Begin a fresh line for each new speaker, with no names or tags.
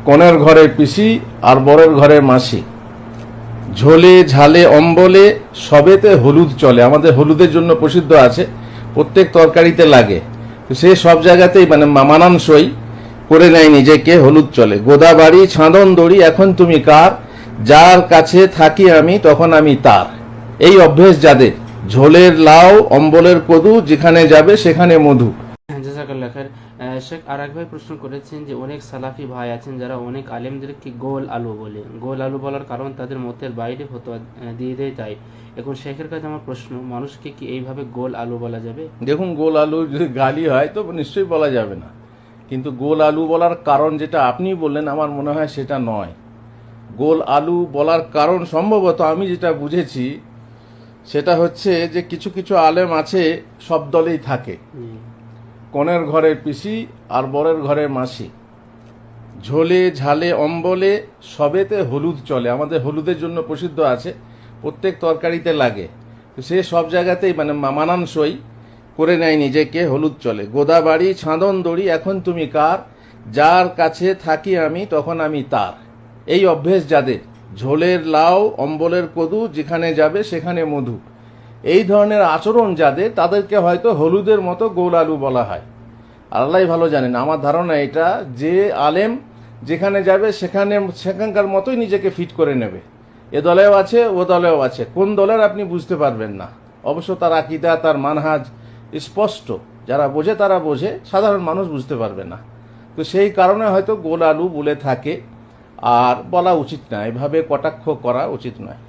কনের ঘরে পিসি আর বরের ঘরে মাসি, ঝোলে ঝালে অম্বলে সবেতে হলুদ চলে। আমাদের হলুদের জন্য প্রসিদ্ধ আছে, প্রত্যেক তরকারিতে লাগে। তো সে সব জায়গাতেই মানে মানানসই করে নেয় নিজেকে, হলুদ চলে। গোদাবাড়ি ছাঁদন দড়ি এখন তুমি কার, যার কাছে থাকি আমি তখন আমি তার। এই অভ্যেস যাদের, ঝোলের লাউ অম্বলের কদু, যেখানে যাবে সেখানে মধু।
জাযাকাল্লাহ খায়ের। শেখ আর এক ভাই প্রশ্ন করেছেন যে অনেক সালাফি ভাই আছেন যারা অনেক আলেমদেরকে গোল আলু বলে। গোল আলু বলার কারণ তাদের মতের বাইরে ফতোয়া দিয়ে দেয় তাই। এখন শেখের কাছে আমার প্রশ্ন, মানুষকে কি এইভাবে গোল আলু বলা যাবে?
দেখুন, গোল আলু যদি গালি হয় তো নিশ্চয়ই বলা যাবে না, কিন্তু গোল আলু বলার কারণ যেটা আপনি বললেন আমার মনে হয় সেটা নয়। গোল আলু বলার কারণ সম্ভবত আমি যেটা বুঝেছি সেটা হচ্ছে যে কিছু কিছু আলেম আছে সব দলেই থাকে। কনের ঘরে পিসি আর বরের ঘরে মাসি, ঝোলে ঝালে অম্বলে সবেতে হলুদ চলে। আমাদের হলুদের জন্য প্রসিদ্ধ আছে, প্রত্যেক তরকারিতে লাগে। তো সে সব জায়গাতেই মানে মানানসই করে নেয় নিজেকে, হলুদ চলে। গোদাবাড়ি ছাঁদন দড়ি এখন তুমি কার, যার কাছে থাকি আমি তখন আমি তার। এই অভ্যেস যাদের, ঝোলের লাউ অম্বলের কদু, যেখানে যাবে সেখানে মধু, এই ধরনের আচরণ যাদের, তাদেরকে হয়তো হলুদের মতো গোল আলু বলা হয়। আল্লাহ ভালো জানেন। আমার ধারণা এটা, যে আলেম যেখানে যাবে সেখানকার মতোই নিজেকে ফিট করে নেবে। এ দলেও আছে ও দলেও আছে, কোন দলের আপনি বুঝতে পারবেন না। অবশ্য তার আকীদা তার মানহাজ স্পষ্ট, যারা বোঝে তারা বোঝে, সাধারণ মানুষ বুঝতে পারবে না। তো সেই কারণে হয়তো গোল আলু বলে থাকে, আর বলা উচিত না, এভাবে কটাক্ষ করা উচিত নয়।